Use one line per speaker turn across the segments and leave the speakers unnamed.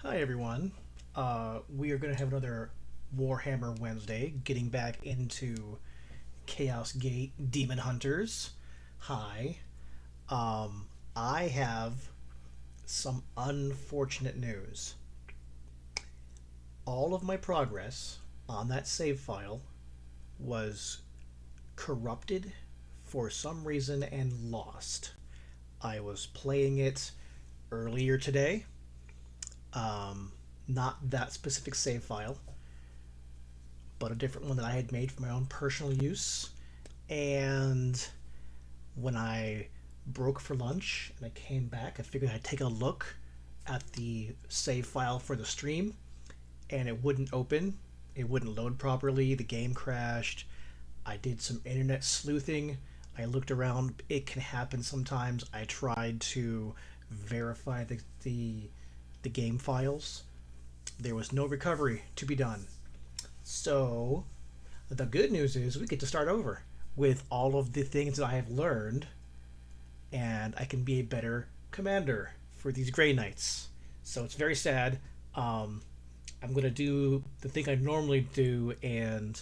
Hi everyone. We are going to have another Warhammer Wednesday, getting back into Chaos Gate Daemonhunters. Hi. I have some unfortunate news. All of my progress on that save file was corrupted for some reason and lost. I was playing it earlier today. Um, Not that specific save file, but a different one that I had made for my own personal use. And when I broke for lunch and I came back, I figured I'd take a look at the save file for the stream, and it wouldn't open. It wouldn't load properly. The game crashed. I did some internet sleuthing. I looked around. It can happen sometimes. I tried to verify the game files. There was no recovery to be done. So, the good news is we get to start over with all of the things that I have learned, and I can be a better commander for these Grey Knights. So, it's very sad. I'm going to do the thing I normally do and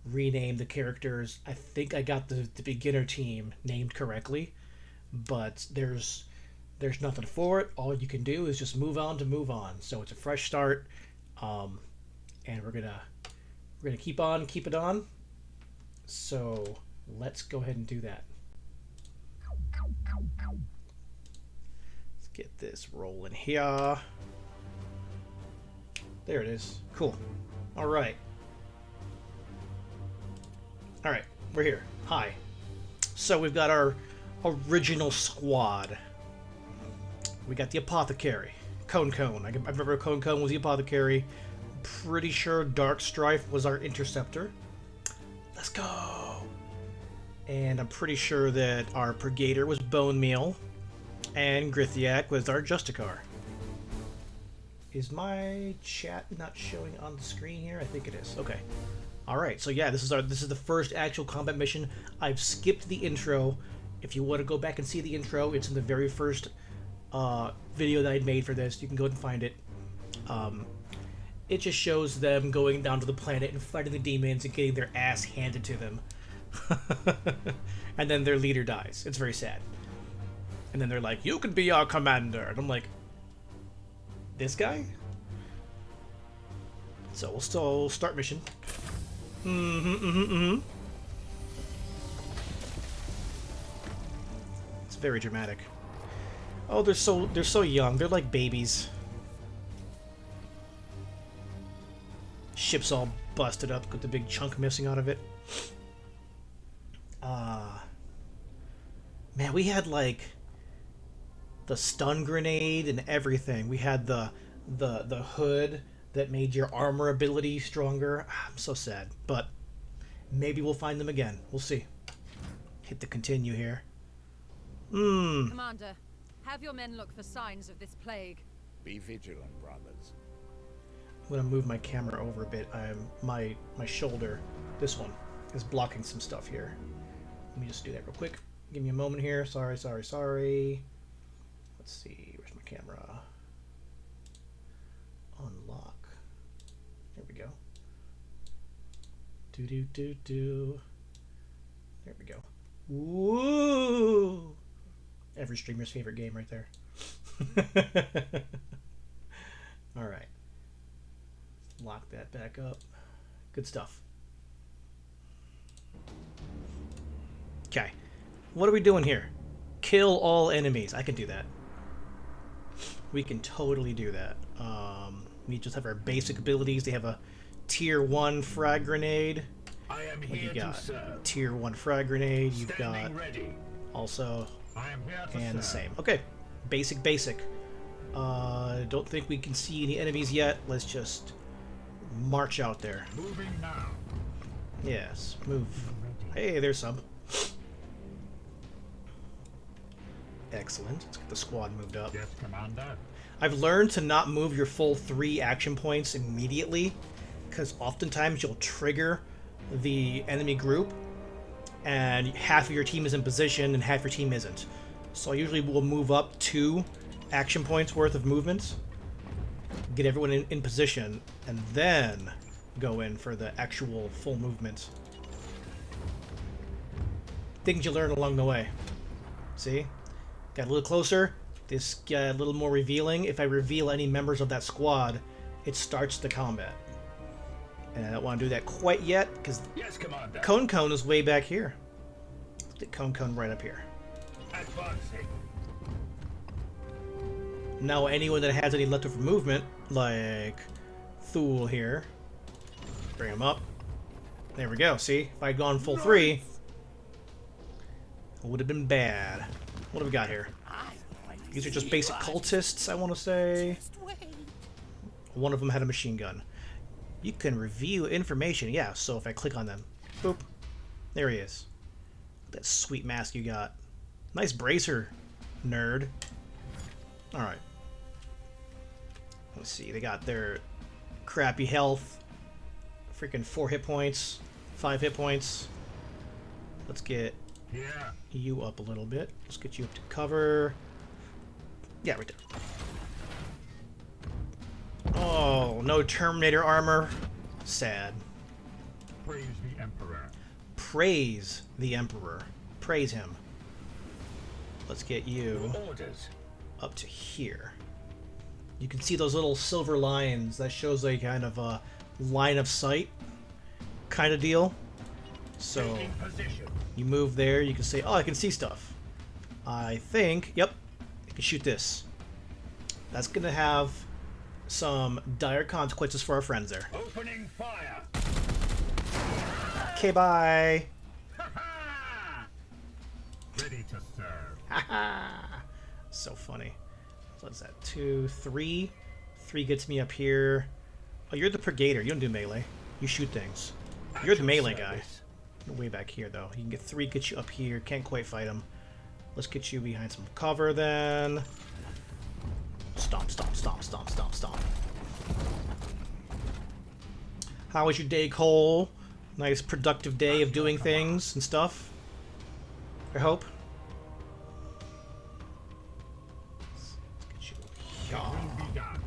rename the characters. I think I got the beginner team named correctly, but there's nothing for it. All you can do is just move on to move on. So it's a fresh start, and we're gonna keep it on. So let's go ahead and do that. Let's get this rolling here. There it is. Cool. All right. All right. We're here. Hi. So we've got our original squad. We got the Apothecary. Cone. I remember Cone was the Apothecary. Pretty sure Dark Strife was our Interceptor. Let's go! And I'm pretty sure that our Pregator was Bone Meal. And Grithiak was our Justicar. Is my chat not showing on the screen here? I think it is. Okay. Alright, so yeah, this is the first actual combat mission. I've skipped the intro. If you want to go back and see the intro, it's in the very first video that I'd made for this. You can go and find it. It just shows them going down to the planet and fighting the demons and getting their ass handed to them. And then their leader dies. It's very sad. And then they're like, "You can be our commander." And I'm like, this guy? So we'll still start mission. It's very dramatic. Oh, they're so young. They're like babies. Ship's all busted up with the big chunk missing out of it. Man, we had like the stun grenade and everything. We had the hood that made your armor ability stronger. I'm so sad, but maybe we'll find them again. We'll see. Hit the continue here.
Commander, have your men look for signs of this plague.
Be vigilant, brothers.
I'm gonna move my camera over a bit. My shoulder, this one, is blocking some stuff here. Let me just do that real quick. Give me a moment here. Sorry. Let's see. Where's my camera? Unlock. There we go. Do. There we go. Woo! Every streamer's favorite game right there. Alright. Lock that back up. Good stuff. Okay. What are we doing here? Kill all enemies. I can do that. We can totally do that. We just have our basic abilities. They have a tier 1 frag grenade.
I am
What
here
you got?
to serve.
Tier 1 frag grenade. You've
Standing
got
ready.
also
I am here to
and the
serve.
same. Okay. Basic. Don't think we can see any enemies yet. Let's just march out there.
Moving now.
Yes, move. Hey, there's some. Excellent. Let's get the squad moved up.
Yes, Commander.
I've learned to not move your full 3 action points immediately, because oftentimes you'll trigger the enemy group, and half of your team is in position and half your team isn't. So I usually will move up 2 action points worth of movements. get everyone in position, and then go in for the actual full movement. Things you learn along the way. See? Got a little closer. This got a little more revealing. If I reveal any members of that squad, it starts the combat. And I don't want to do that quite yet, because
Yes, Commander.
Cone is way back here. Let's get Cone right up here.
Advancing.
Now anyone that has any leftover movement, like Thule here, bring him up. There we go, see? If I'd gone full 3, it would have been bad. What do we got here? These are just basic cultists, I want to say. One of them had a machine gun. You can review information. Yeah, so if I click on them, boop, there he is. That sweet mask you got. Nice bracer, nerd. Alright. Let's see, they got their crappy health. Freaking 4 hit points, 5 hit points. Let's get you up a little bit. Let's get you up to cover. Yeah, right there. Oh, no Terminator armor. Sad.
Praise the Emperor.
Praise the Emperor. Praise him. Let's get you
Orders.
up to here. You can see those little silver lines. That shows a kind of a line of sight kind of deal. So
Taking position.
you move there, you can say, oh, I can see stuff. I think, yep, I can shoot this. That's going to have some dire consequences for our friends there.
Opening fire.
Okay, bye.
Ready to serve.
So funny. So what's that? 2, 3. 3 gets me up here. Oh, you're the Pregator. You don't do melee. You shoot things. You're the melee guy. You're way back here, though. You can get 3, get you up here. Can't quite fight him. Let's get you behind some cover, then. Stomp, stomp, stomp, stomp, stomp, stomp. How was your day, Cole? Nice, productive day of doing things and stuff. I hope. Let's get you
Will be done.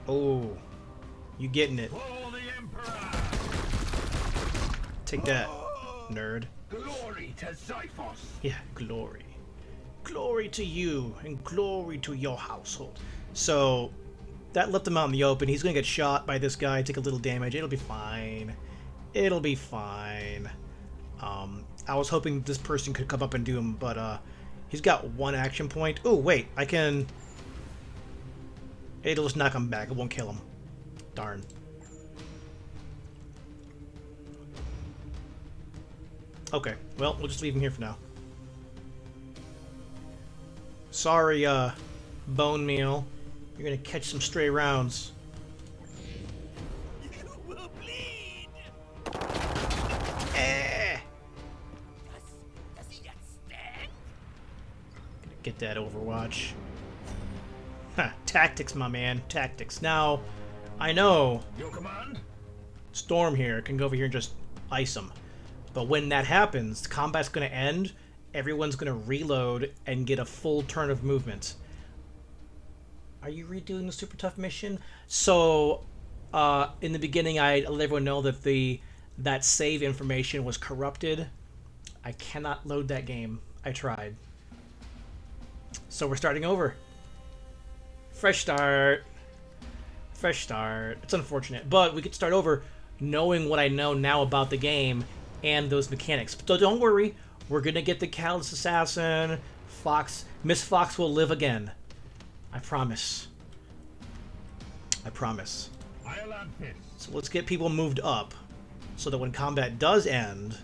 Oh, you getting it.
For the Emperor.
Take that, nerd.
Glory to Xiphos.
Yeah, glory. Glory to you, and glory to your household. So, that left him out in the open. He's gonna get shot by this guy, take a little damage. It'll be fine. It'll be fine. I was hoping this person could come up and do him, but, he's got 1 action point. Oh, wait, I can... It'll just knock him back. It won't kill him. Darn. Okay, well, we'll just leave him here for now. Sorry, bone meal. You're gonna catch some stray rounds.
You will bleed.
Eh!
Does he yet stand?
Get that Overwatch. Ha, tactics, my man. Tactics. Now, I know
Your command?
Storm here can go over here and just ice him. But when that happens, combat's gonna end, everyone's gonna reload and get a full turn of movement. Are you redoing the super tough mission? So, in the beginning, I let everyone know that that save information was corrupted. I cannot load that game. I tried. So we're starting over. Fresh start. Fresh start. It's unfortunate, but we could start over knowing what I know now about the game and those mechanics. So don't worry, we're gonna get the Callous Assassin. Miss Fox will live again. I promise. I promise.
I'll add this.
So let's get people moved up so that when combat does end,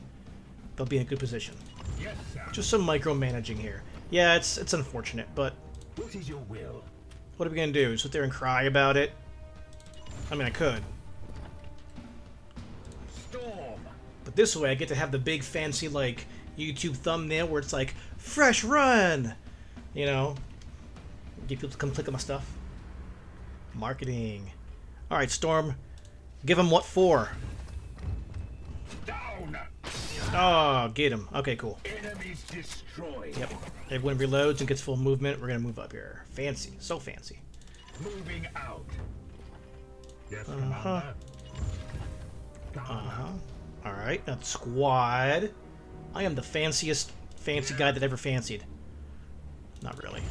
they'll be in a good position.
Yes, sir.
Just some micromanaging here. Yeah, it's unfortunate, but
What is your will?
what are we gonna do? Sit there and cry about it? I mean, I could.
Storm.
But this way I get to have the big fancy, like, YouTube thumbnail where it's like, fresh run! You know? Get people to come click on my stuff. Marketing. Alright, Storm. Give him what for?
Down.
Oh, get him. Okay, cool.
Enemies Destroyed.
Yep. Everyone reloads and gets full movement. We're gonna move up here. Fancy. So fancy.
Moving out. Yes,
Uh-huh.
Commander.
Alright, now the squad. I am the fanciest fancy guy that ever fancied. Not really.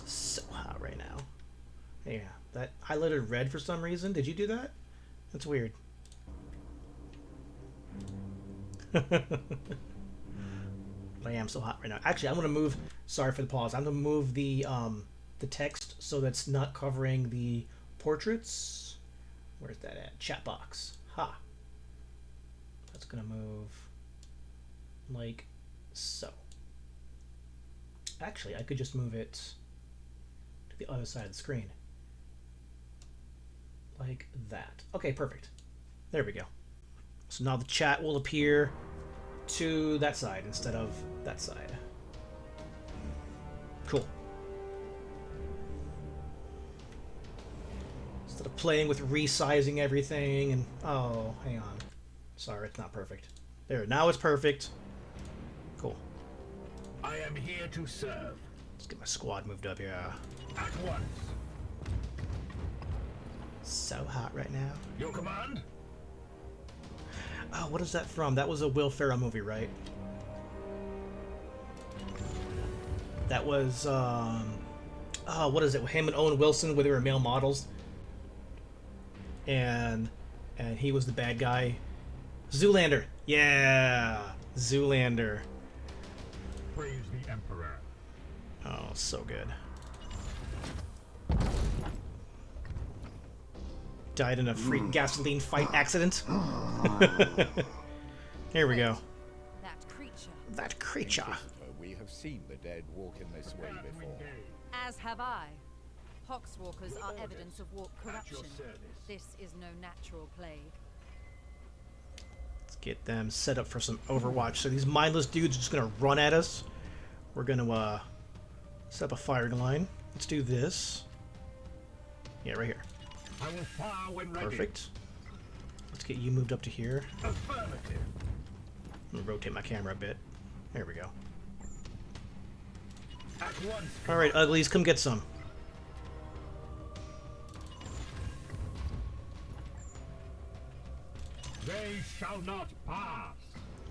So hot right now. Yeah, that highlighted red for some reason. Did you do that? That's weird. I am so hot right now. Actually, I'm gonna move. Sorry for the pause. I'm gonna move the text so that's not covering the portraits. Where's that at? Chat box. Ha. That's gonna move like so. Actually, I could just move it to the other side of the screen. Like that. Okay, perfect. There we go. So now the chat will appear to that side instead of that side. Cool. Instead of playing with resizing everything and... Oh, hang on. Sorry, it's not perfect. There, now it's perfect. Cool.
I am here to serve.
Let's get my squad moved up here.
At once.
So hot right now.
Your command?
Oh, what is that from? That was a Will Ferrell movie, right? That was, oh, what is it? Him and Owen Wilson, where they were male models. And he was the bad guy. Zoolander. Yeah. Zoolander.
Praise the Emperor.
Oh, so good. Died in a freak gasoline fight accident. Here we go.
That creature.
That creature.
We have seen the dead walk in this way before.
As have I. Poxwalkers are evidence of warp corruption.
service.
This is no natural plague.
Let's get them set up for some Overwatch. So these mindless dudes are just gonna run at us. We're gonna set up a firing line. Let's do this. Yeah, right here.
I will fire when ready.
Perfect. Let's get you moved up to here.
Affirmative.
I'm gonna rotate my camera a bit. There we go.
At once.
Alright, uglies, come get some.
They shall not pass.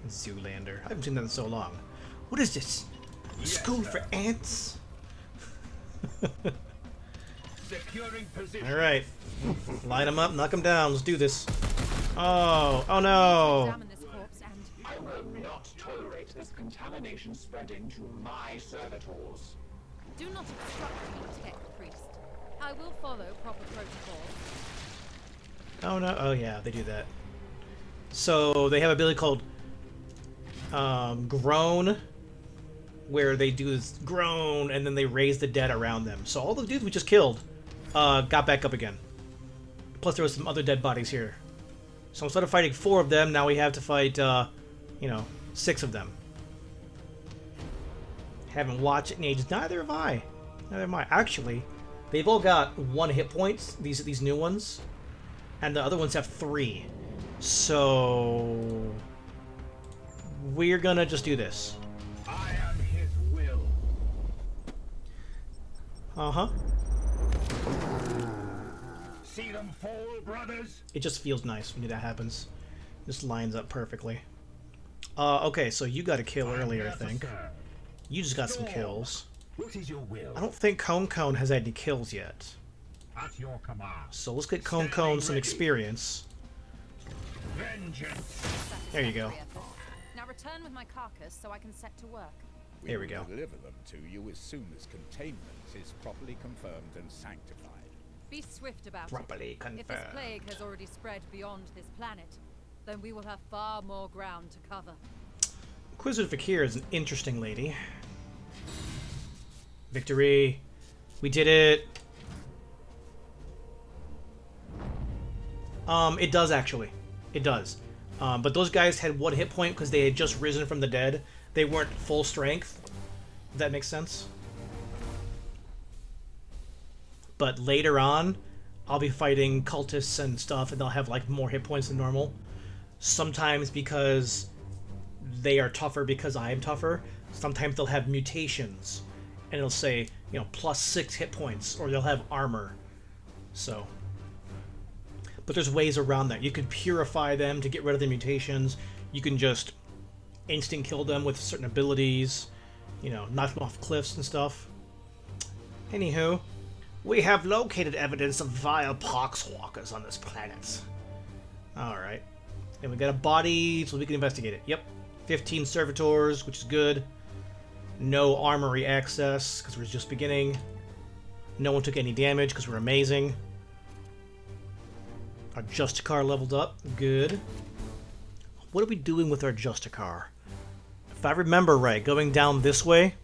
Zoolander. I haven't seen that in so long. What is this?
Yes,
School
sir.
for ants?
Securing position.
Alright. Line them up, knock them down. Let's do this. Oh, oh no.
Examine this corpse and
I will not tolerate this contamination spreading to my servitors.
do not obstruct me, tech priest. I will follow proper protocol.
Oh no. Oh yeah, they do that. So they have a ability called Groan, where they do this groan and then they raise the dead around them. So all the dudes we just killed got back up again. Plus there was some other dead bodies here. So instead of fighting 4 of them, now we have to fight, you know, 6 of them. Haven't watched it in ages. Neither have I. Neither have I. Actually, they've all got 1 hit points, these new ones. And the other ones have 3. So we're gonna just do this.
I am his will.
Uh-huh.
See them fall, brothers.
It just feels nice when that happens. This lines up perfectly. Okay, so you got a kill earlier, I think. You just got some kills.
What is your will?
I don't think Cone has had any kills yet.
At your command.
So let's get Cone some experience.
Vengeance.
There you go.
Satisfactory effort. Now return with my carcass so I can set to work.
Here we go.
Deliver them to you as soon as containment is properly confirmed and sanctified.
Be swift about
Properly
it. If this
confirmed.
plague has already spread beyond this planet, then we will have far more ground to cover.
Inquisitor Fakir is an interesting lady. Victory. We did it. It does actually. It does. But those guys had 1 hit point because they had just risen from the dead. They weren't full strength. If that makes sense. But later on, I'll be fighting cultists and stuff, and they'll have like more hit points than normal. Sometimes because they are tougher because I am tougher. Sometimes they'll have mutations, and it'll say, you know, +6 hit points, or they'll have armor. So, but there's ways around that. You can purify them to get rid of the mutations. You can just instant kill them with certain abilities, you know, knock them off cliffs and stuff. Anywho, we have located evidence of vile poxwalkers on this planet. Alright. And we got a body, so we can investigate it. Yep. 15 servitors, which is good. No armory access, because we're just beginning. No one took any damage, because we're amazing. Our Justicar leveled up. Good. What are we doing with our Justicar? If I remember right, going down this way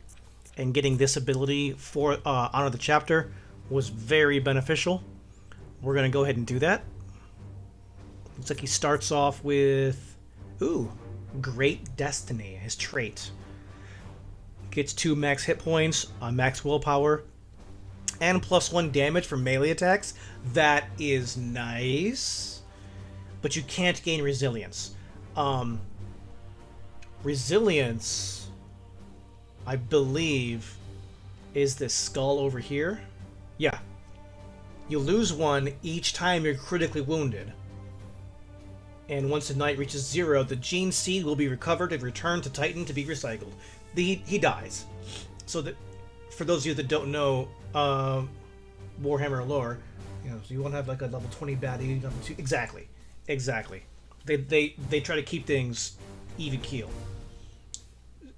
and getting this ability for Honor the Chapter was very beneficial. We're going to go ahead and do that. Looks like he starts off with... Ooh, Great Destiny, his trait. Gets 2 max hit points, max willpower, and +1 damage from melee attacks. That is nice. But you can't gain resilience. Resilience, I believe, is this skull over here. Yeah. You lose 1 each time you're critically wounded. And once the knight reaches 0, the gene seed will be recovered and returned to Titan to be recycled. He dies. So that, for those of you that don't know Warhammer lore, you know, so you want to have like a level 20 baddie, level 2. Exactly. They try to keep things even keel.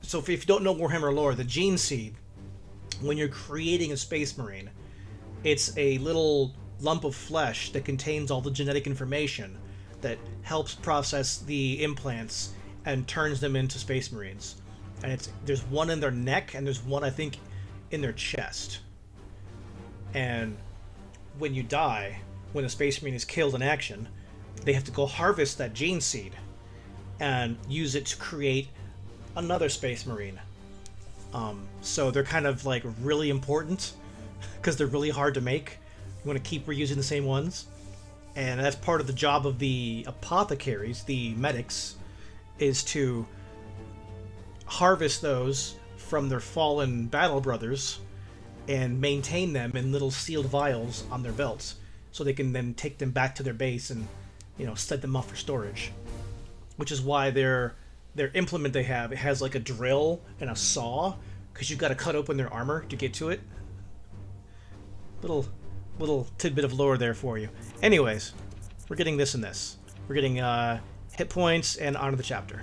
So if you don't know Warhammer lore, the gene seed, when you're creating a Space Marine, it's a little lump of flesh that contains all the genetic information that helps process the implants and turns them into Space Marines. And there's one in their neck, and there's one, I think, in their chest. And when you die, when a Space Marine is killed in action, they have to go harvest that gene seed and use it to create another Space Marine. So they're kind of like really important because they're really hard to make. You want to keep reusing the same ones. And that's part of the job of the apothecaries, the medics, is to harvest those from their fallen battle brothers and maintain them in little sealed vials on their belts so they can then take them back to their base and, you know, set them up for storage. Which is why their implement they have, it has like a drill and a saw, because you've got to cut open their armor to get to it. Little tidbit of lore there for you. Anyways, we're getting this and this. We're getting hit points and Honor the Chapter.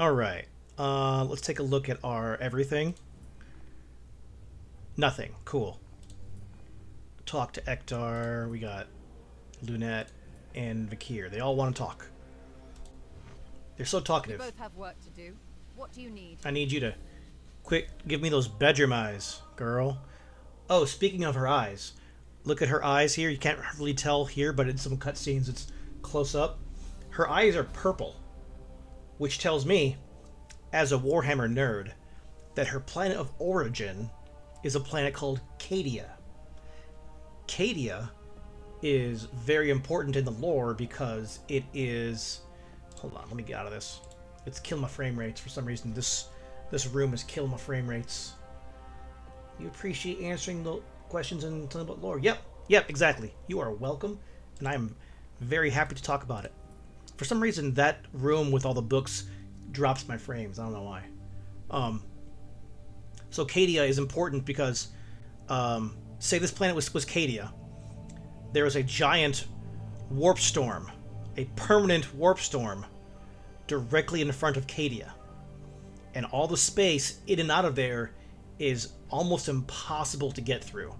Alright, let's take a look at our everything. Nothing. Cool. Talk to Ektar. We got Lunette and Vakir. They all want to talk. They're so talkative.
We both have work to do. What do you need?
I need you to quick give me those bedroom eyes, girl. Oh, speaking of her eyes, look at her eyes here. You can't really tell here, but in some cutscenes it's close up. Her eyes are purple, which tells me, as a Warhammer nerd, that her planet of origin is a planet called Cadia. Cadia is very important in the lore because it is... Hold on, let me get out of this. It's killing my frame rates for some reason. This room is killing my frame rates. You appreciate answering the questions and telling about lore? Yep, exactly. You are welcome, and I'm very happy to talk about it. For some reason, that room with all the books drops my frames. I don't know why. So Cadia is important because, say this planet was Cadia. There is a giant warp storm, a permanent warp storm, directly in front of Cadia. And all the space in and out of there is almost impossible to get through.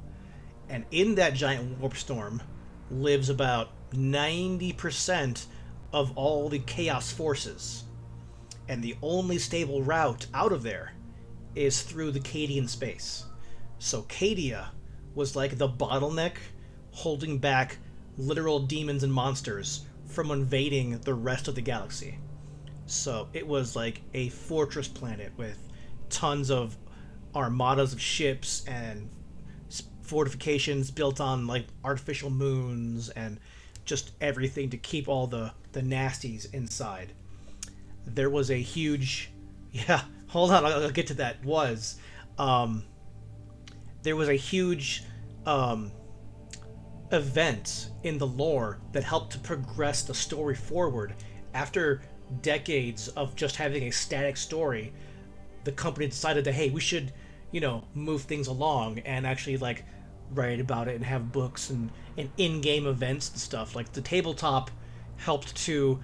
And in that giant warp storm lives about 90% of all the chaos forces. And the only stable route out of there is through the Cadian space. So Cadia was like the bottleneck holding back literal demons and monsters from invading the rest of the galaxy. So it was like a fortress planet with tons of armadas of ships and fortifications built on like artificial moons and just everything to keep all the nasties inside. There was a huge, yeah. Hold on, I'll get to that. There was a huge event in the lore that helped to progress the story forward. After decades of just having a static story, the company decided that, hey, we should, move things along and actually like write about it and have books and in-game events and stuff. Like the tabletop helped to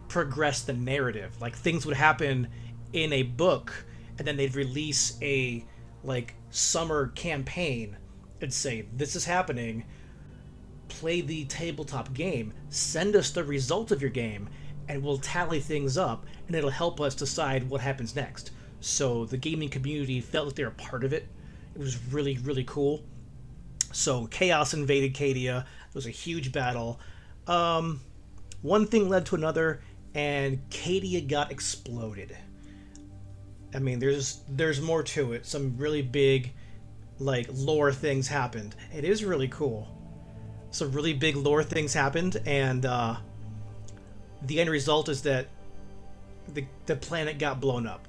progress the narrative. Like things would happen in a book and then they'd release a like summer campaign and say, this is happening, play the tabletop game, send us the result of your game, and we'll tally things up, and it'll help us decide what happens next. So the gaming community felt like they were part of it. It was really, really cool. So chaos invaded Cadia. It was a huge battle. One thing led to another, and Cadia got exploded. I mean, there's more to it. Some really big, like, lore things happened. It is really cool. Some really big lore things happened, and the end result is that the planet got blown up.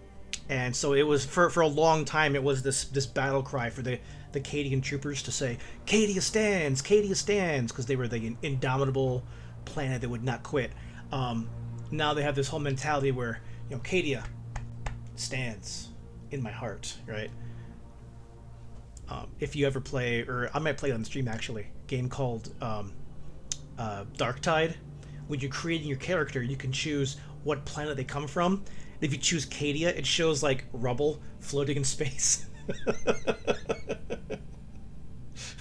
And so it was, for a long time, it was this battle cry for the Cadian troopers to say, Cadia stands, because they were the indomitable planet that would not quit. Now they have this whole mentality where, Cadia stands in my heart, right? If you ever play, or I might play it on stream actually, a game called Darktide. When you're creating your character, you can choose what planet they come from. And if you choose Cadia, it shows like rubble floating in space.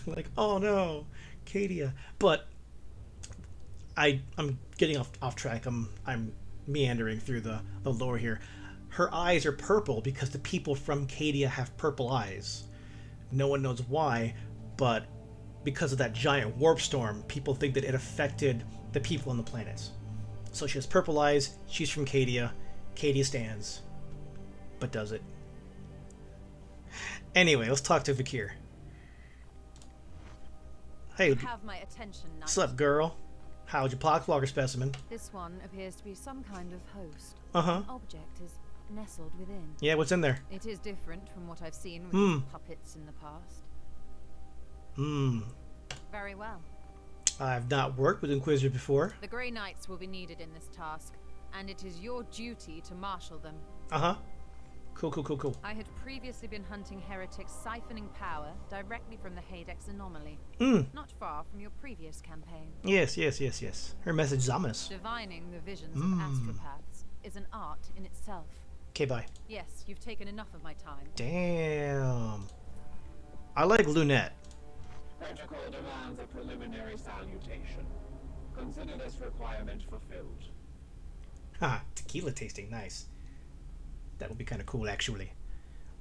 Like, oh no, Cadia. But I'm getting off track. I'm meandering through the lore here. Her eyes are purple because the people from Cadia have purple eyes. No one knows why, but because of that giant warp storm, people think that it affected the people on the planet. So she has purple eyes, she's from Cadia. Cadia stands, but does it. Anyway, let's talk to Vakir. Hey,
You have my attention, knight.
what's up, girl? How's your poxwalker specimen?
This one appears to be some kind of host.
Uh-huh.
An object is nestled within.
Yeah, what's in there?
It is different from what I've seen with these puppets in the past. Very well.
I've not worked with Inquisitors before.
The Grey Knights will be needed in this task, and it is your duty to marshal them.
Uh-huh. Cool.
I had previously been hunting heretics siphoning power directly from the Hadex anomaly. Not far from your previous campaign.
Yes. Her message is ominous.
Divining the visions of astropaths is an art in itself.
Okay, bye.
Yes, you've taken enough of my time.
Damn. I like Lunette.
Protocol demands a preliminary salutation. Consider this requirement fulfilled.
Ha, tequila tasting, nice. That would be kind of cool, actually.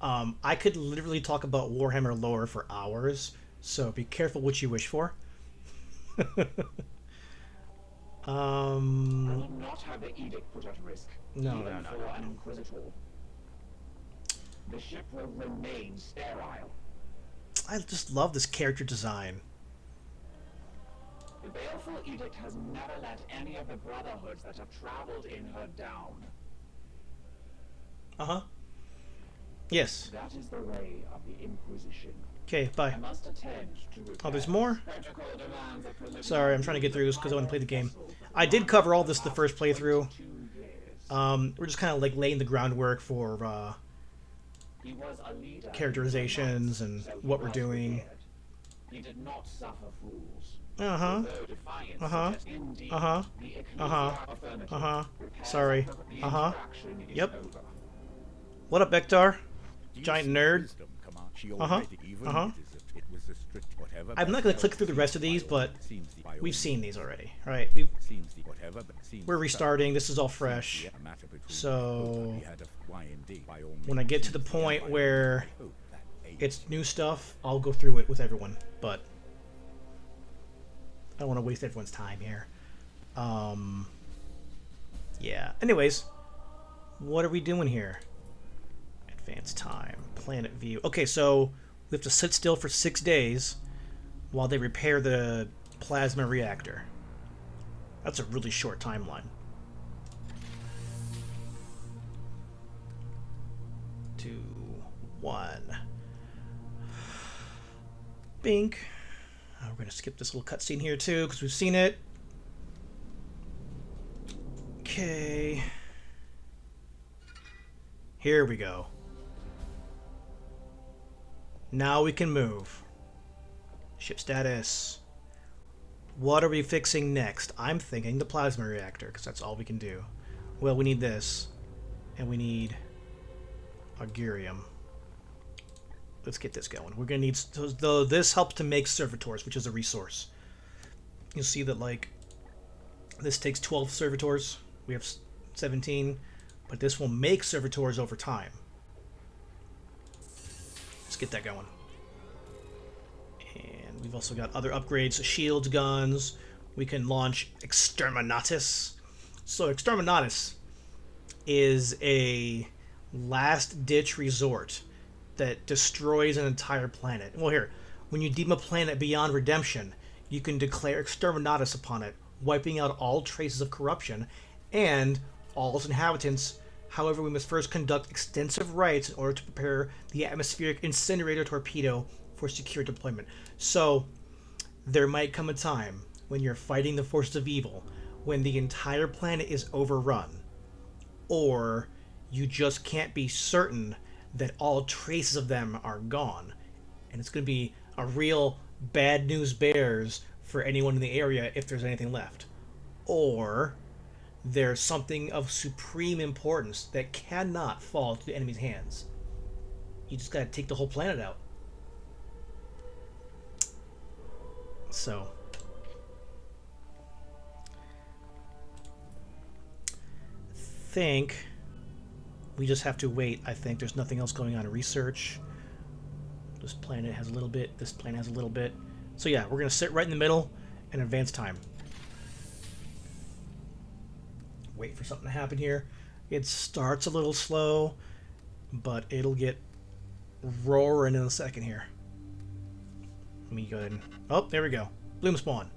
I could literally talk about Warhammer lore for hours, so be careful what you wish for.
I will not have the edict put at risk.
No.
Even for an Inquisitor. The ship will remain sterile.
I just love this character design.
The Baleful Edict has never let any of the Brotherhoods that have traveled in her down.
Uh-huh. Yes.
That is the way of the Inquisition.
Okay, bye.
I must attend to
Oh, there's more?
Protocol demands a preliminary
Sorry, I'm trying to get through this because I want to play the game. I did cover all this the first playthrough.
2 years.
We're just kind of like laying the groundwork for
He was a leader.
characterizations and
So he
what we're
was
doing.
prepared. He did not suffer fools.
Uh-huh.
Although defiance
Uh-huh.
suggests indeed
Uh-huh.
the Ecclesia
Uh-huh.
affirmative
Uh-huh.
repairs
Sorry.
the
Uh-huh.
interaction is
Yep.
over.
What up, Ektar?
Use
Giant
of
nerd.
wisdom, Commander. She
Uh-huh.
already even
Uh-huh.
it is a- it was a strict whatever,
I'm not
but
going to click
it
through the rest of
seems
these,
by
but
all- seems the- by all
we've seen
means,
these already. All right,
seems the whatever, but seems
we're
the
restarting. This is all
seems
fresh.
the matter between
So,
both. He had a Y&D, by all
when I
means,
get to the
seems
point
by all
where
means, I hope that aids
it's new stuff, I'll go through it with everyone. But I don't want to waste everyone's time here. Yeah. Anyways, what are we doing here? Advanced time. Planet view. Okay, so We have to sit still for 6 days while they repair the plasma reactor. That's a really short timeline. 2, 1. Bink. We're going to skip this little cutscene here too, because we've seen it. Okay. Here we go. Now we can move. Ship status. What are we fixing next? I'm thinking the plasma reactor, because that's all we can do. Well, we need this. And we need Augurium. Let's get this going. We're going to need... So this helps to make servitors, which is a resource. You'll see that, like, this takes 12 servitors. We have 17. But this will make servitors over time. Let's get that going. And we've also got other upgrades. Shields, guns. We can launch Exterminatus. So Exterminatus is a last-ditch resort that destroys an entire planet. Well, here, when you deem a planet beyond redemption, you can declare Exterminatus upon it, wiping out all traces of corruption and all its inhabitants. However, we must first conduct extensive rites in order to prepare the atmospheric incinerator torpedo for secure deployment. So, there might come a time when you're fighting the forces of evil, when the entire planet is overrun, or you just can't be certain that all traces of them are gone. And it's going to be a real bad news bears for anyone in the area if there's anything left. Or there's something of supreme importance that cannot fall to the enemy's hands. You just got to take the whole planet out. So, think we just have to wait. I think there's nothing else going on in research. This planet has a little bit. This planet has a little bit. So yeah, we're going to sit right in the middle and advance time. Wait for something to happen here. It starts a little slow, but it'll get roaring in a second here. Let me go ahead and... Oh, there we go. Bloom spawn.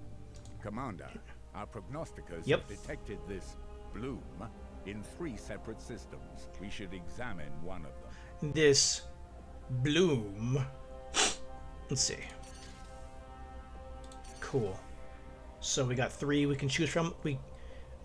Commander, our prognosticators
Yep.
have detected this bloom in 3 separate systems. We should examine one of them.
This bloom. Let's see. Cool. So we got 3 we can choose from.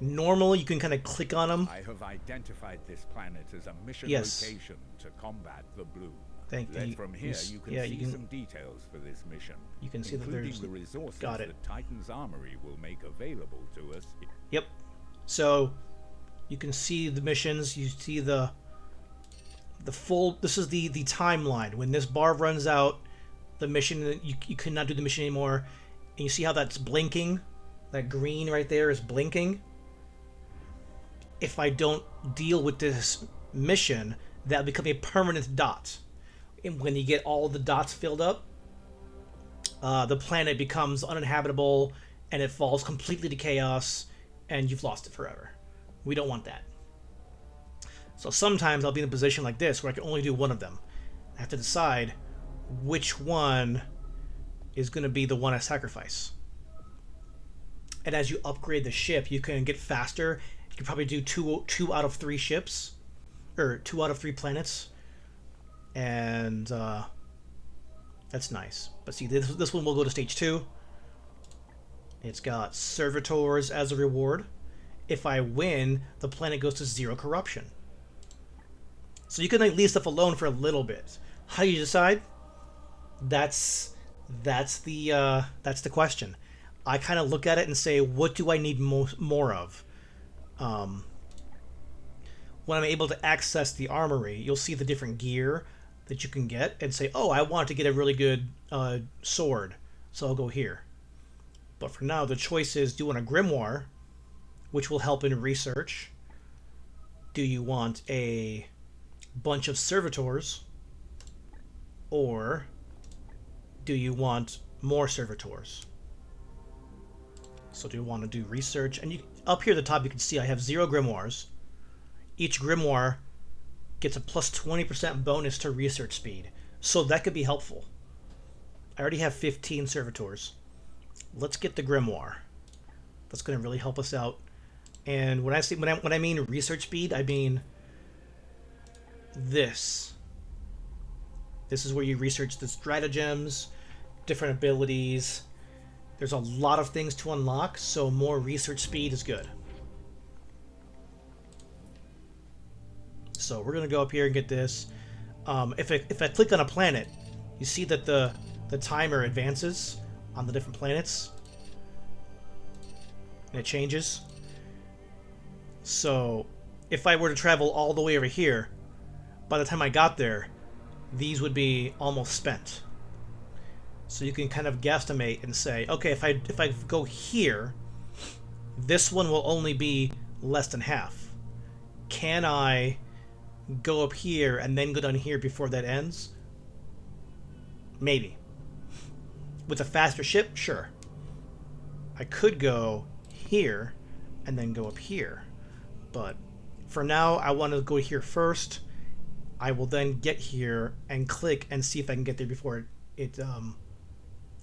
Normally you can kind of click on them.
I have identified this planet as a mission
Yes.
location to combat the bloom.
Thank you.
From here, you can see some details for this mission.
You can see that
including
there's...
the resources
Got it.
that Titan's Armory will make available to us.
Yep. So you can see the missions. You see the full... This is the timeline. When this bar runs out, the mission... You cannot do the mission anymore. And you see how that's blinking? That green right there is blinking. If I don't deal with this mission, that'll become a permanent dot. And when you get all the dots filled up, the planet becomes uninhabitable and it falls completely to chaos and you've lost it forever. We don't want that. So sometimes I'll be in a position like this where I can only do one of them. I have to decide which one is going to be the one I sacrifice. And as you upgrade the ship, you can get faster. You can probably do two out of 3 ships, or 2 out of 3 planets. And that's nice. But see, this one will go to stage 2. It's got servitors as a reward. If I win, the planet goes to 0 corruption. So you can like leave stuff alone for a little bit. How do you decide? That's the question. I kind of look at it and say, what do I need more of? When I'm able to access the armory, you'll see the different gear that you can get and say, oh, I want to get a really good sword, so I'll go here. But for now, the choice is, do you want a grimoire, which will help in research? Do you want a bunch of servitors? Or do you want more servitors? So do you want to do research? And up here at the top, you can see I have 0 grimoires. Each grimoire gets a plus 20% bonus to research speed. So that could be helpful. I already have 15 servitors. Let's get the grimoire. That's going to really help us out. And when I mean research speed, I mean this. This is where you research the stratagems, different abilities. There's a lot of things to unlock, so more research speed is good. So we're gonna go up here and get this. If I click on a planet, you see that the timer advances on the different planets, and it changes. So if I were to travel all the way over here, by the time I got there, these would be almost spent. So you can kind of guesstimate and say, okay, if I go here, this one will only be less than half. Can I go up here and then go down here before that ends? Maybe. With a faster ship, sure. I could go here and then go up here. But for now, I want to go here first. I will then get here and click and see if I can get there before it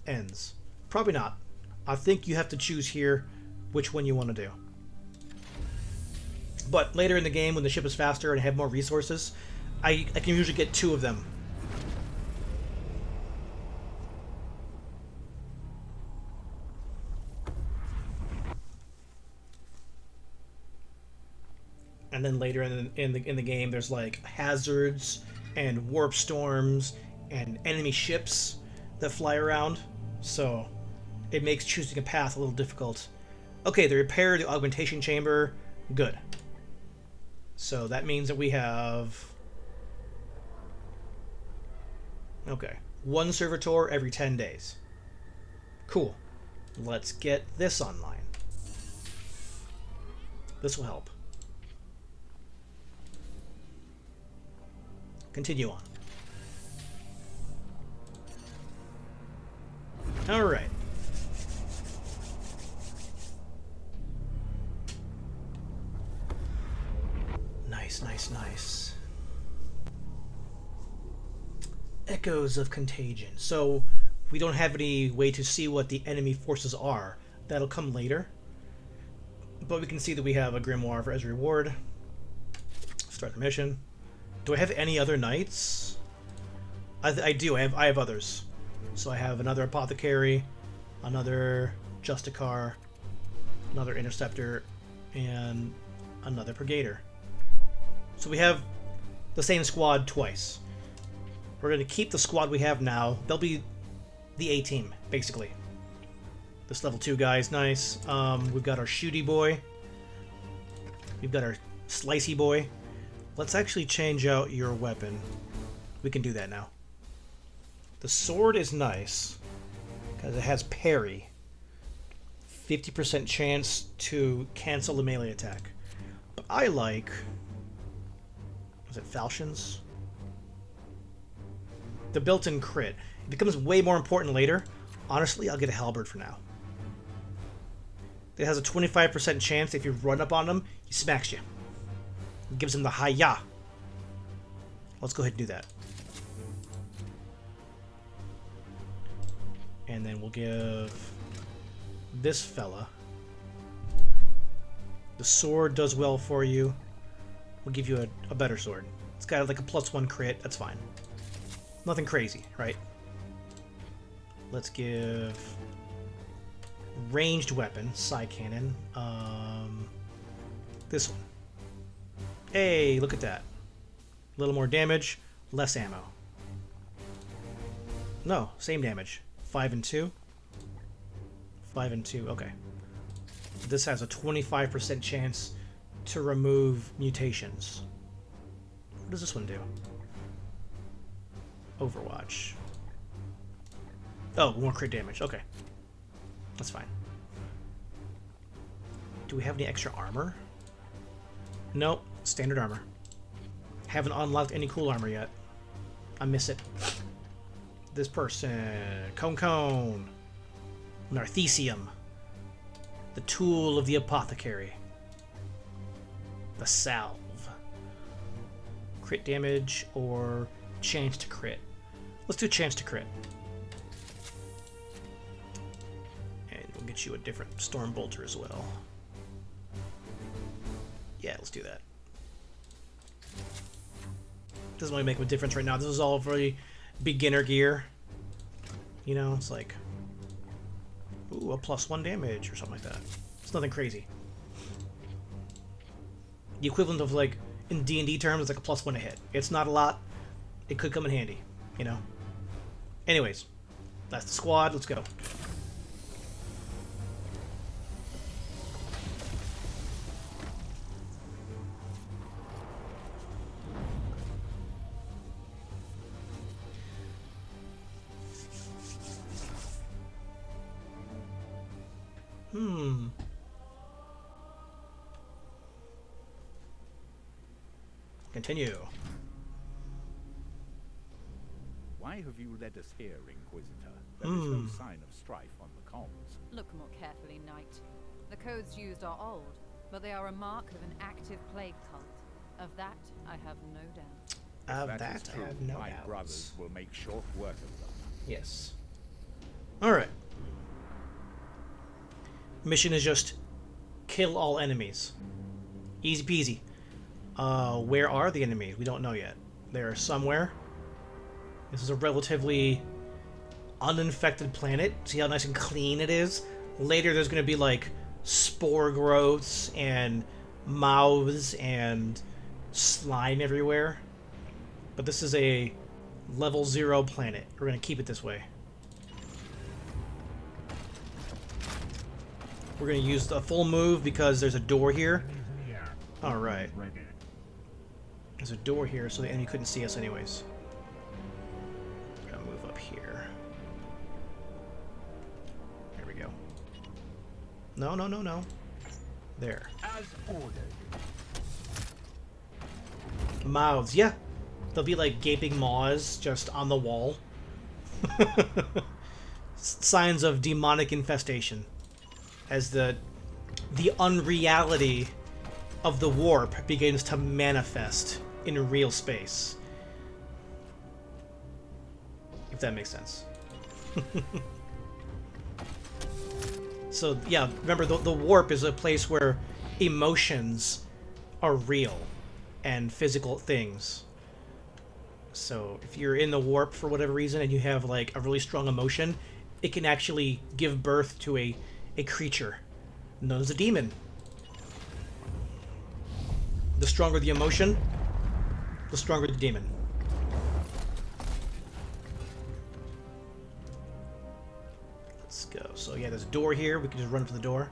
ends. Probably not. I think you have to choose here which one you want to do. But later in the game, when the ship is faster and I have more resources, I can usually get 2 of them. And then later in the game, there's like hazards and warp storms and enemy ships that fly around. So it makes choosing a path a little difficult. Okay, the repair the augmentation chamber, good. So that means that we have, okay, 1 servitor every 10 days. Cool. Let's get this online. This will help. Continue on. All right. Nice. Echoes of Contagion. So we don't have any way to see what the enemy forces are. That'll come later. But we can see that we have a grimoire as a reward. Start the mission. Do I have any other knights? I do. I have others. So I have another apothecary, another justicar, another interceptor, and another brigader. So we have the same squad twice. We're going to keep the squad we have now. They'll be the A team, basically. This level 2 guy is nice. We've got our shooty boy. We've got our slicey boy. Let's actually change out your weapon. We can do that now. The sword is nice because it has parry. 50% chance to cancel the melee attack. But I like... is it falchions? The built-in crit. It becomes way more important later. Honestly, I'll get a halberd for now. It has a 25% chance if you run up on him, he smacks you. It gives him the hi-ya. Let's go ahead and do that. And then we'll give this fella. The sword does well for you. We'll give you a better sword. It's got like a +1 crit. That's fine. Nothing crazy, right? Let's give ranged weapon, side cannon. This one. Hey, look at that. A little more damage, less ammo. No, same damage. 5 and 2. 5 and 2, okay. This has a 25% chance to remove mutations. What does this one do? Overwatch. Oh, more crit damage, okay. That's fine. Do we have any extra armor? Nope, standard armor. Haven't unlocked any cool armor yet. I miss it. This person. Cone. Narthesium. The tool of the apothecary. The salve. Crit damage or chance to crit. Let's do chance to crit. get you a different Storm Bolter as well. Yeah, let's do that. Doesn't really make a difference right now. This is all very beginner gear. You know, it's like, ooh, a +1 damage or something like that. It's nothing crazy. The equivalent of, like, in D&D terms, it's like a +1 to hit. It's not a lot. It could come in handy, you know? Anyways, that's the squad. Let's go. Continue.
Why have you led us here, Inquisitor? There is no sign of strife on the comms.
Look more carefully, Knight. The codes used are old, but they are a mark of an active plague cult. Of that, I have no doubt.
Of
If
that,
is
I
true,
have no
my
doubts.
brothers will make short work of them.
Yes. Alright. Mission is just kill all enemies. Easy peasy. Where are the enemies? We don't know yet. They're somewhere. This is a relatively uninfected planet. See how nice and clean it is? Later there's going to be like spore growths and mouths and slime everywhere. But this is a level 0 planet. We're going to keep it this way. We're going to use the full move because there's a door here. Alright. There's a door here so the enemy couldn't see us anyways. We're going to move up here. There we go. No, no, no, no. There.
As ordered.
Mouths, yeah. They'll be like gaping maws just on the wall. Signs of demonic infestation. As the unreality of the warp begins to manifest in real space. If that makes sense. So, yeah, remember, the warp is a place where emotions are real and physical things. So, if you're in the warp for whatever reason and you have, like, a really strong emotion, it can actually give birth to a creature known as a demon. The stronger the emotion, the stronger the demon. Let's go. So yeah, there's a door here. We can just run up to the door.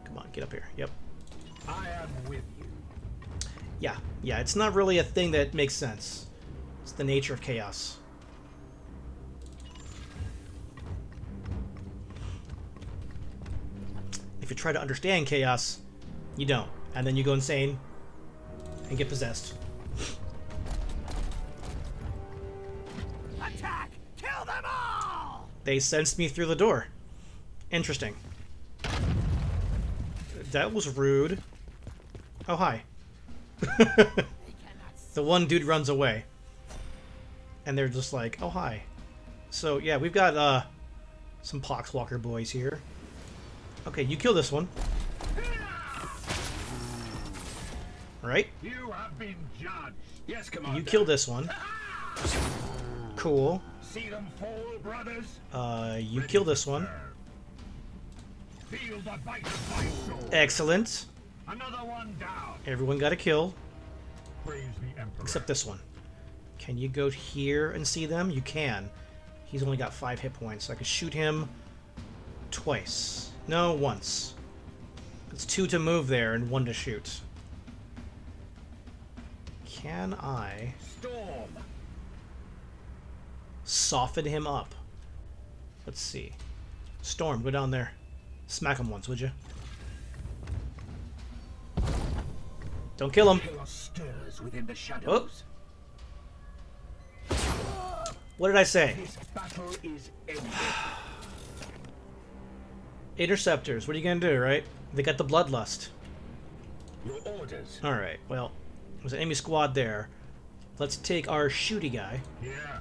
Come on, get up here. Yep.
I am with you.
Yeah, yeah, it's not really a thing that makes sense. It's the nature of chaos. If you try to understand chaos, you don't. And then you go insane and get possessed.
Attack! Kill them all!
They sensed me through the door. Interesting. That was rude. Oh, hi. The one dude runs away. And they're just like, oh, hi. So, yeah, we've got some Poxwalker boys here. Okay, you kill this one. Right?
You have been judged. Yes, Commander.
You kill this one. Cool.
See them fall, brothers.
You kill this one.
Feel the bite of my sword.
Excellent.
Another one down.
Everyone got a kill,
Praise the Emperor.
except this one. Can you go here and see them? You can. He's only got 5 hit points, so I can shoot him twice. No, once. It's 2 to move there and 1 to shoot. Can I
Storm.
soften him up? Let's see. Storm, go down there. Smack him once, would you? Don't kill him.
Chaos stirs within the shadows.
What did I say?
This battle is ended.
Interceptors, what are you gonna do, right? They got the bloodlust.
Your orders.
Alright, well, there's an enemy squad there. Let's take our shooty guy.
Yeah.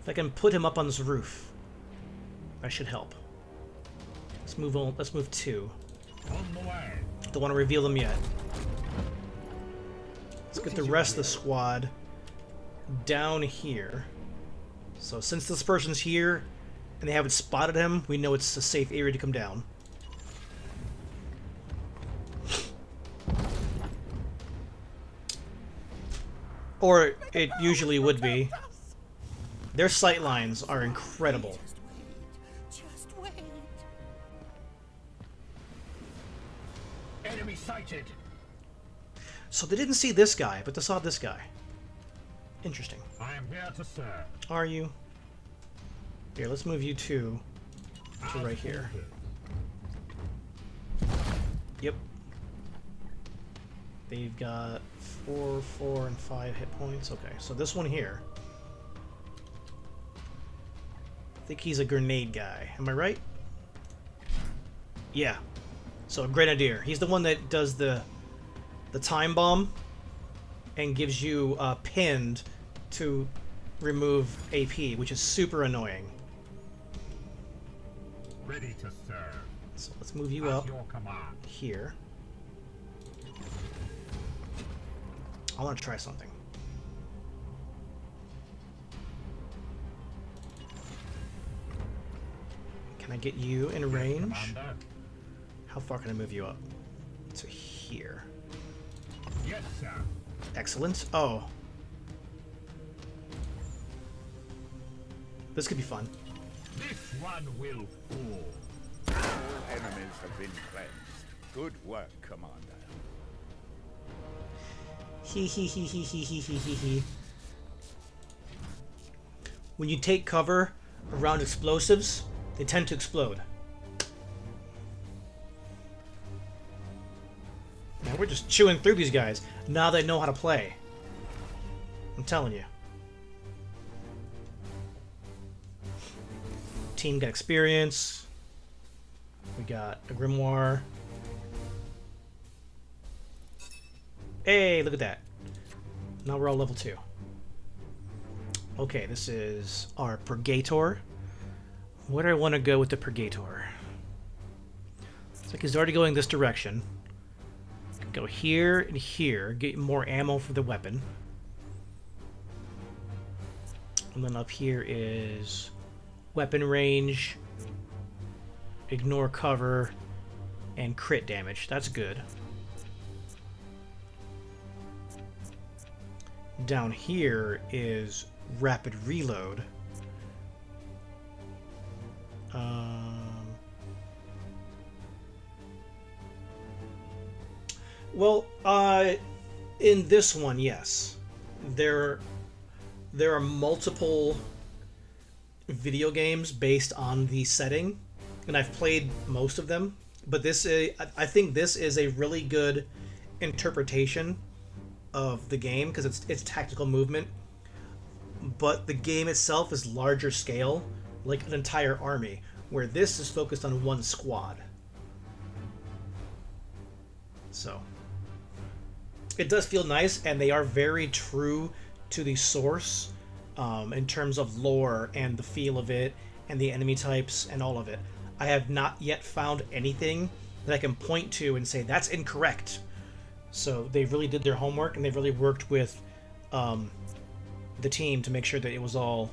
If I can put him up on this roof, that should help. Let's move on. Let's move 2.
On the way.
Don't want to reveal them yet. Let's get the rest of the squad down here. So since this person's here and they haven't spotted him, we know it's a safe area to come down. Or it usually would be. Their sight lines are incredible.
Just wait.
Enemy sighted.
So they didn't see this guy, but they saw this guy. Interesting.
I am here to serve.
Are you? Here, let's move you two to right here. Yep. They've got 4, 4, and 5 hit points. Okay, so this one here. I think he's a grenade guy. Am I right? Yeah. So a grenadier. He's the one that does the time bomb and gives you pinned to remove AP, which is super annoying.
Ready to serve.
So let's move you
At
up
your command.
here. I want to try something. Can I get you in range?
Commander.
How far can I move you up? To here.
Yes, sir.
Excellent. Oh. This could be fun.
This one will fall.
All enemies have been cleansed. Good work, Commander.
He. When you take cover around explosives, they tend to explode. Now we're just chewing through these guys. Now they know how to play. I'm telling you. Team got experience. We got a grimoire. Hey, look at that. Now we're all level 2. Okay, this is our Purgator. Where do I want to go with the Purgator? Looks like he's already going this direction. Go here and here, get more ammo for the weapon. And then up here is weapon range, ignore cover, and crit damage. That's good. Down here is rapid reload. Well, in this one, yes. There are multiple video games based on the setting, and I've played most of them. But I think this is a really good interpretation of the game because it's tactical movement. But the game itself is larger scale, like an entire army, where this is focused on one squad. So it does feel nice, and they are very true to the source in terms of lore and the feel of it and the enemy types and all of it. I have not yet found anything that I can point to and say that's incorrect. So they really did their homework, and they really worked with the team to make sure that it was all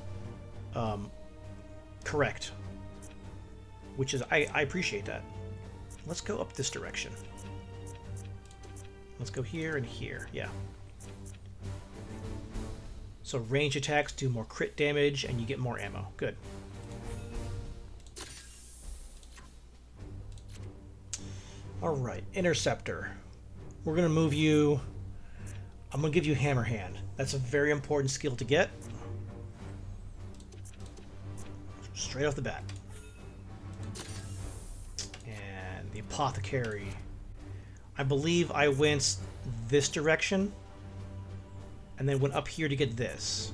correct, which is I appreciate that. Let's go up this direction. Let's go here and here. Yeah. So range attacks do more crit damage, and you get more ammo. Good. All right, Interceptor. We're gonna move you. I'm gonna give you Hammer Hand. That's a very important skill to get. Straight off the bat. And the Apothecary. I believe I went this direction and then went up here to get this.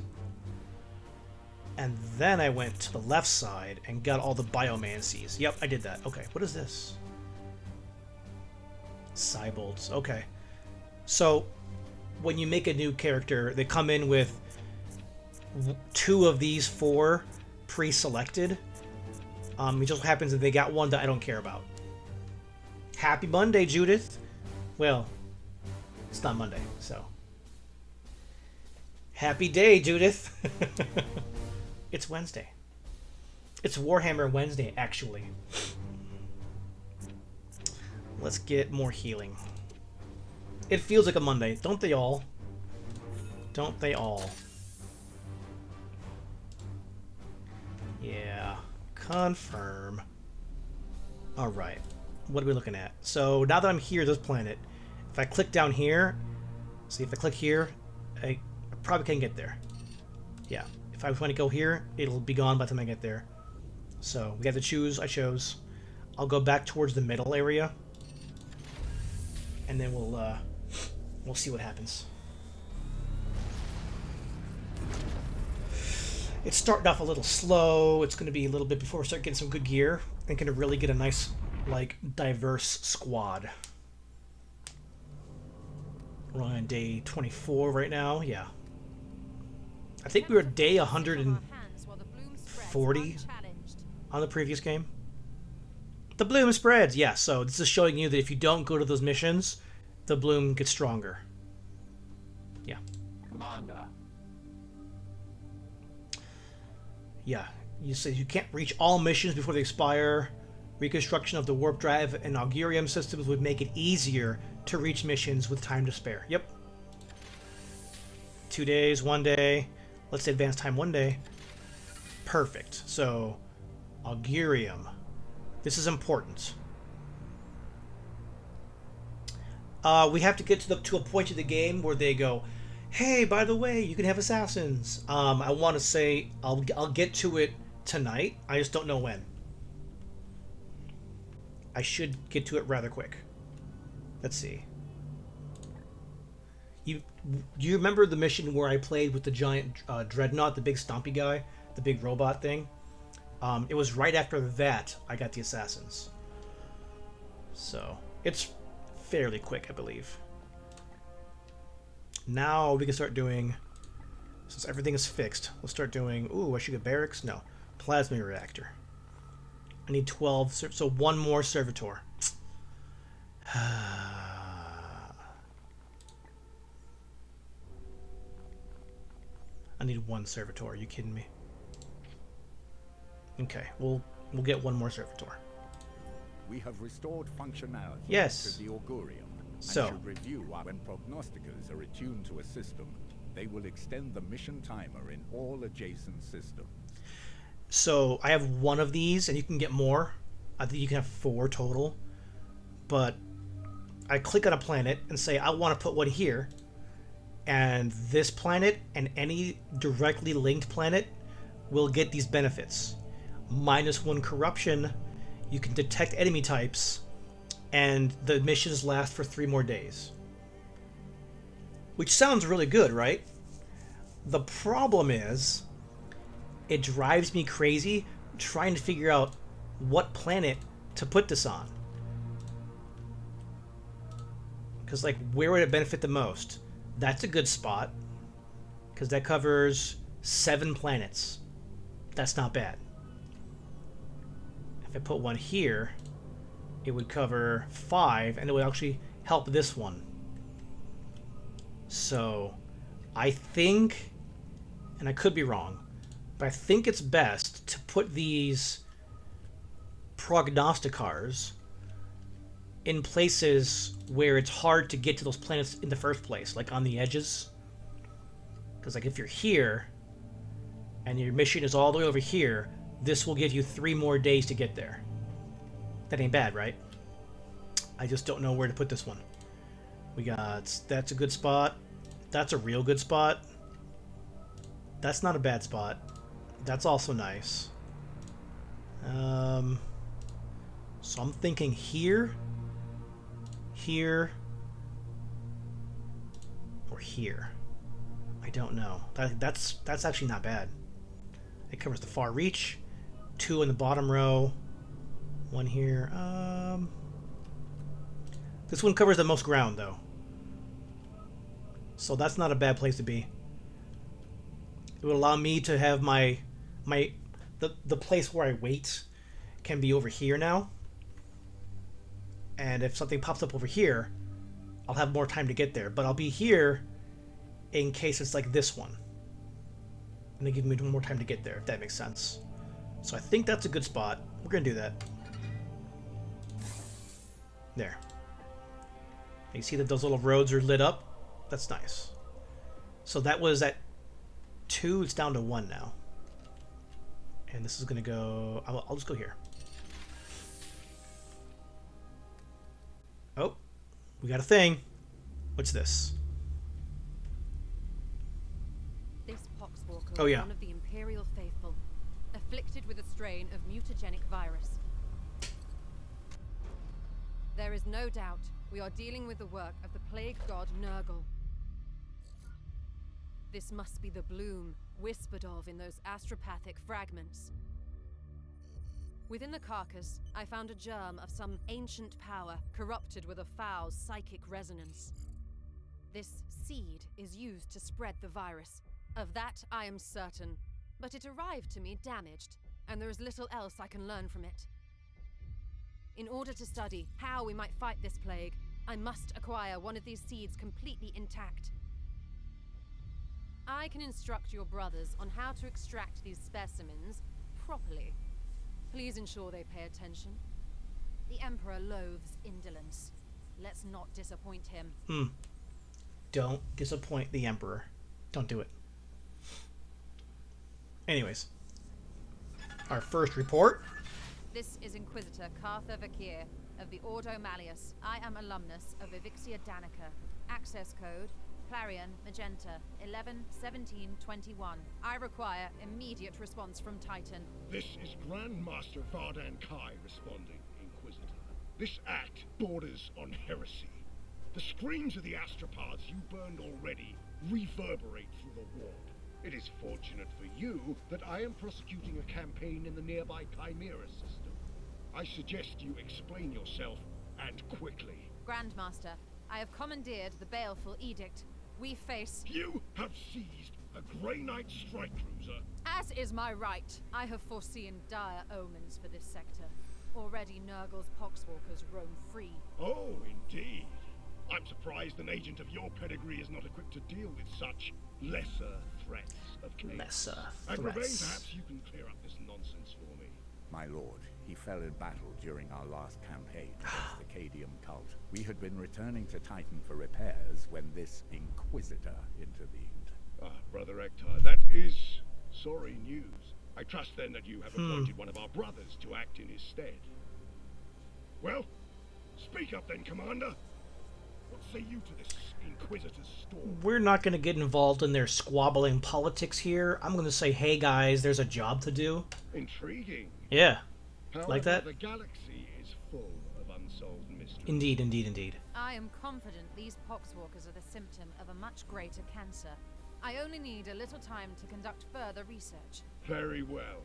And then I went to the left side and got all the Biomancies. Yep, I did that. Okay, what is this? Cybolts. Okay. So, when you make a new character, they come in with 2 of these 4 pre-selected. It just happens that they got one that I don't care about. Happy Monday, Judith. Well, it's not Monday, so. Happy day, Judith. It's Wednesday. It's Warhammer Wednesday, actually. Let's get more healing. It feels like a Monday. Don't they all? Don't they all? Yeah. Confirm. Alright. What are we looking at? So, now that I'm here, this planet, if I click down here, see if I click here, I probably can't get there. Yeah. If I want to go here, it'll be gone by the time I get there. So, we got to choose. I chose. I'll go back towards the middle area. And then we'll see what happens. It's starting off a little slow. It's going to be a little bit before we start getting some good gear. And going to really get a nice, like, diverse squad. We're on day 24 right now. Yeah. I think we were day 140 on the previous game. The bloom spreads. Yeah, so this is showing you that if you don't go to those missions, the bloom gets stronger. Yeah.
Commander.
Yeah. You say you can't reach all missions before they expire. Reconstruction of the warp drive and augurium systems would make it easier to reach missions with time to spare. Yep. 2 days, 1 day. Let's say advance time 1 day. Perfect. So, augurium. This is important. We have to get to a point in the game where they go, hey, by the way, you can have assassins. I want to say I'll get to it tonight. I just don't know when. I should get to it rather quick. Let's see. Do you remember the mission where I played with the giant dreadnought, the big stompy guy, the big robot thing? It was right after that I got the assassins. So, it's fairly quick, I believe. Now we can start doing, since everything is fixed, we'll start doing, ooh, I should get barracks? No. Plasma reactor. I need 12, so one more servitor. I need one servitor, are you kidding me? Okay, we'll get one more servitor.
We have restored functionality
Yes.
to the Augurium. And
So.
should review when prognosticators are attuned to a system. They will extend the mission timer in all adjacent systems.
So I have one of these, and you can get more. I think you can have 4 total. But I click on a planet and say I want to put one here, and this planet and any directly linked planet will get these benefits. -1 corruption. You can detect enemy types, and the missions last for 3 more days. Which sounds really good, right? The problem is, it drives me crazy trying to figure out what planet to put this on. Because, like, where would it benefit the most? That's a good spot, because that covers 7 planets. That's not bad. If I put one here, it would cover 5, and it would actually help this one. So, I think, and I could be wrong, but I think it's best to put these prognosticars in places where it's hard to get to those planets in the first place, like on the edges. Because, like, if you're here, and your mission is all the way over here, this will give you 3 more days to get there. That ain't bad, right? I just don't know where to put this one. We got, that's a good spot. That's a real good spot. That's not a bad spot. That's also nice. So I'm thinking here, here, or here. I don't know. That's actually not bad. It covers the far reach. 2 in the bottom row. 1 here. This one covers the most ground, though. So that's not a bad place to be. It would allow me to have the place where I wait can be over here now. And if something pops up over here, I'll have more time to get there. But I'll be here in case it's like this one. And they give me more time to get there, if that makes sense. So I think that's a good spot. We're going to do that. There. You see that those little roads are lit up? That's nice. So that was at 2. It's down to 1 now. And this is going to go... I'll just go here. Oh. We got a thing. What's this?
This poxwalker
Oh, yeah.
was one of the Imperial faithful, afflicted with a strain of mutagenic virus. There is no doubt we are dealing with the work of the plague god Nurgle. This must be the bloom whispered of in those astropathic fragments. Within the carcass, I found a germ of some ancient power corrupted with a foul psychic resonance. This seed is used to spread the virus. Of that I am certain, but it arrived to me damaged, and there is little else I can learn from it. In order to study how we might fight this plague, I must acquire one of these seeds completely intact. I can instruct your brothers on how to extract these specimens properly. Please ensure they pay attention. The Emperor loathes indolence. Let's not disappoint him.
Don't disappoint the Emperor. Don't do it. Anyways. Our first report.
This is Inquisitor Cartha Vakir of the Ordo Malleus. I am alumnus of Evixia Danica. Access code Clarion Magenta 111721. I require immediate response from Titan.
This is Grandmaster Vardan Kai responding, Inquisitor. This act borders on heresy. The screams of the astropaths you burned already reverberate through the warp. It is fortunate for you that I am prosecuting a campaign in the nearby Chimera system. I suggest you explain yourself, and quickly.
Grandmaster, I have commandeered the baleful edict. We face...
You have seized a Grey Knight strike cruiser.
As is my right, I have foreseen dire omens for this sector. Already Nurgle's poxwalkers roam free.
Oh, indeed. I'm surprised an agent of your pedigree is not equipped to deal with such lesser threats of chaos.
Lesser
And Ravain,
threats.
perhaps you can clear up this nonsense for me.
My lord, he fell in battle during our last campaign against the Cadium cult. We had been returning to Titan for repairs when this Inquisitor intervened.
Ah, Brother Ektar, that is sorry news. I trust then that you have appointed one of our brothers to act in his stead. Well, speak up then, Commander. What say you to this Inquisitor's storm?
We're not going to get involved in their squabbling politics here. I'm going to say, hey guys, there's a job to do.
Intriguing.
Yeah.
However,
Like that?
the galaxy is full of unsolved mysteries.
Indeed, indeed, indeed.
I am confident these poxwalkers are the symptom of a much greater cancer. I only need a little time to conduct further research.
Very well.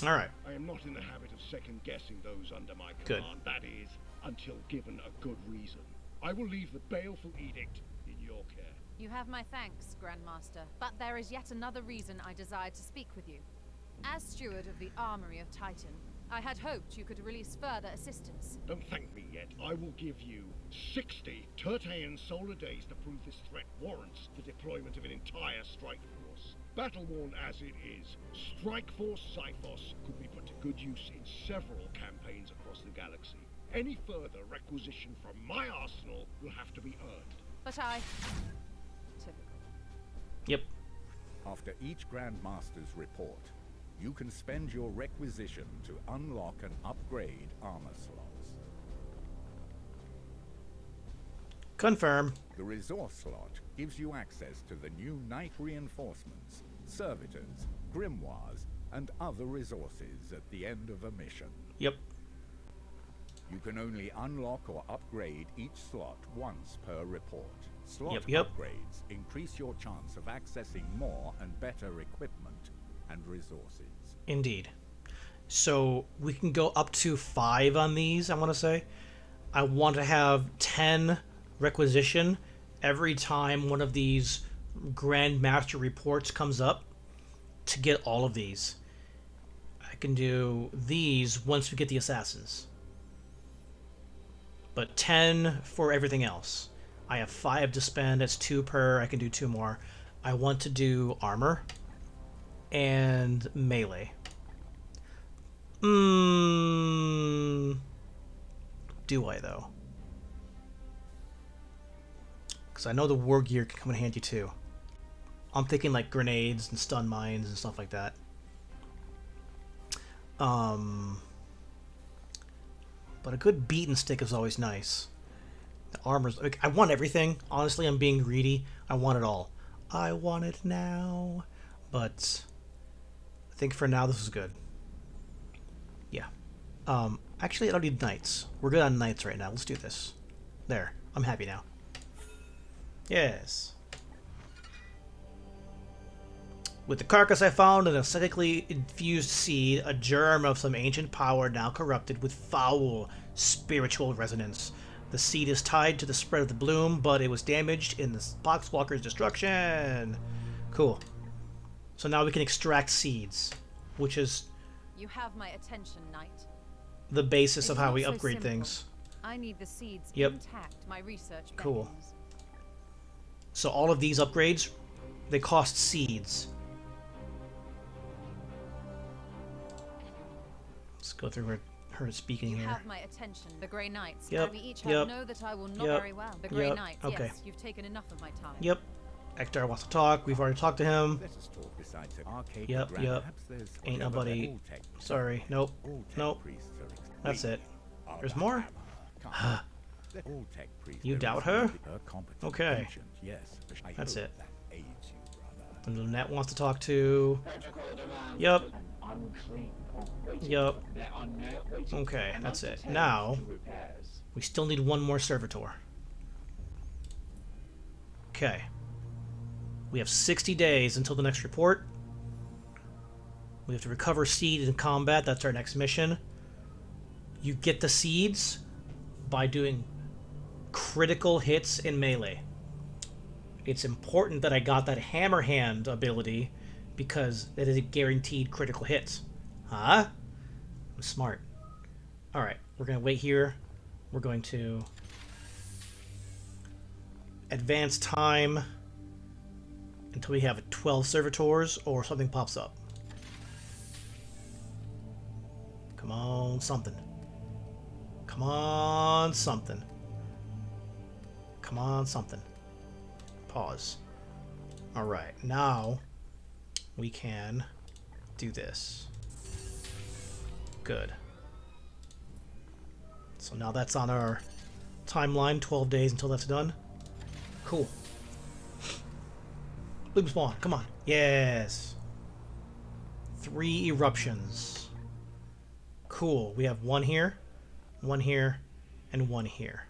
All right.
I am not in the habit of second-guessing those under my
Good.
command. That is, until given a good reason. I will leave the baleful edict in your care.
You have my thanks, Grandmaster, but there is yet another reason I desire to speak with you. As steward of the Armory of Titan, I had hoped you could release further assistance.
Don't thank me yet. I will give you 60 Tertean solar days to prove this threat warrants the deployment of an entire strike force. Battle-worn as it is, Strike Force Cyphos could be put to good use in several campaigns across the galaxy. Any further requisition from my arsenal will have to be earned.
But I... Typical.
Yep.
After each Grandmaster's report, you can spend your requisition to unlock and upgrade armor slots.
Confirm.
The resource slot gives you access to the new Knight reinforcements, servitors, grimoires, and other resources at the end of a mission.
Yep.
You can only unlock or upgrade each slot once per report. Slot
Yep.
upgrades increase your chance of accessing more and better equipment and resources.
Indeed. So we can go up to 5 on these, I want to say. I want to have 10 requisition every time one of these Grand Master reports comes up to get all of these. can do these once we get the assassins. But 10 for everything else. I have 5 to spend. That's 2 per. I can do 2 more. I want to do armor and melee. Do I, though? Because I know the war gear can come in handy, too. I'm thinking, like, grenades and stun mines and stuff like that. But a good beaten stick is always nice. The armor's... Like, I want everything. Honestly, I'm being greedy. I want it all. I want it now. But I think for now, this is good. Yeah. Actually, I don't need knights. We're good on knights right now. Let's do this. There. I'm happy now. Yes. With the carcass I found an aesthetically infused seed, a germ of some ancient power now corrupted with foul spiritual resonance. The seed is tied to the spread of the bloom, but it was damaged in the Poxwalker's destruction. Cool. So now we can extract seeds, which is...
You have my attention, Knight.
The basis of
It's
how
not
we
so
upgrade
simple.
things.
I need the seeds
Yep.
intact. My research
Cool.
beckons.
So all of these upgrades, they cost seeds. Let's go through her speaking
You
here.
have my attention. The Grey Knights.
Yep,
We each
yep,
know that I will not
yep,
very well. The Grey
yep,
Knights.
okay.
Yes, you've taken enough of my time.
Yep. Ektar wants to talk. We've already talked to him.
Let us talk besides the arcade
Yep,
ground.
yep.
Perhaps there's
Ain't
whatever
nobody...
the All-Tech-
Sorry. Nope.
All-Tech
Nope.
priests are ex-
That's
we
it.
are
There's
the
more?
hammer. Come. The All-Tech priest
You
are
doubt
reasonably
her?
competent
Okay.
ancient, yes. I
That's
hope
it.
that aids you, brother.
And Lynette wants to talk to...
Protocol demands
Yep.
an unclean operating
Yep.
room. There are no waiting
Okay,
for
that's it.
undeterred
Now-
to repairs.
We still need one more servitor. Okay. We have 60 days until the next report. We have to recover seed in combat. That's our next mission. You get the seeds by doing critical hits in melee. It's important that I got that hammer hand ability because it is a guaranteed critical hits. Huh? I'm smart. Alright, we're going to wait here. We're going to advance time until we have 12 servitors or something pops up. Come on, something. Come on, something. Come on, something. Pause. Alright, now we can do this. Good. So now that's on our timeline, 12 days until that's done. Cool. Bloom spawn, come on. Yes. 3 eruptions. Cool. We have one here, and one here.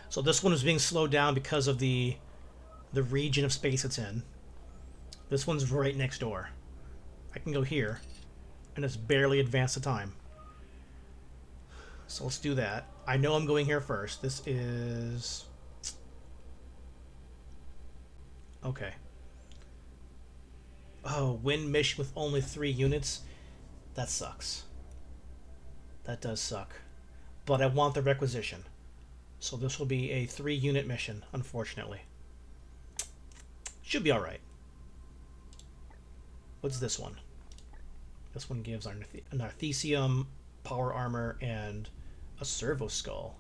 So this one is being slowed down because of the region of space it's in. This one's right next door. I can go here, and it's barely advanced the time. So let's do that. I know I'm going here first. This is... Okay. Oh, win mission with only 3 units? That sucks. That does suck. But I want the requisition. So this will be a 3-unit mission, unfortunately. Should be alright. What's this one? This one gives an Arthesium, power armor, and a servo skull.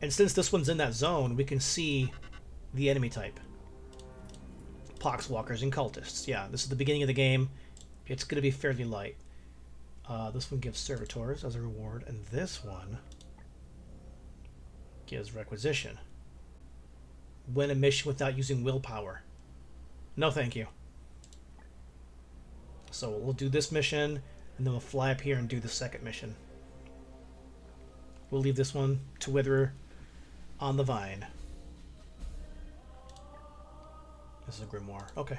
And since this one's in that zone, we can see the enemy type. Poxwalkers and cultists. Yeah, this is the beginning of the game. It's going to be fairly light. This one gives servitors as a reward, and this one gives requisition. Win a mission without using willpower. No thank you. So we'll do this mission, and then we'll fly up here and do the second mission. We'll leave this one to wither on the vine. This is a grimoire. Okay.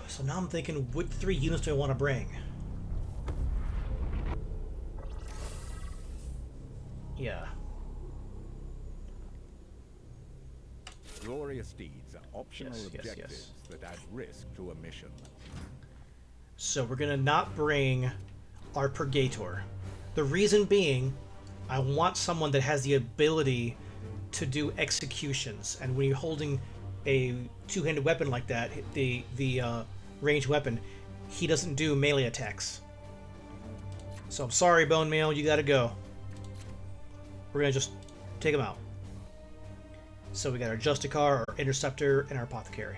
So now I'm thinking, what 3 units do I want to bring? Yeah.
steeds are optional
Yes, yes, yes.
objectives that add risk to a mission.
So we're gonna not bring our Purgator. The reason being, I want someone that has the ability to do executions. And when you're holding a two-handed weapon like that, the ranged weapon, he doesn't do melee attacks. So I'm sorry, Bone Meal, you gotta go. We're gonna just take him out. So we got our Justicar, our Interceptor, and our Apothecary.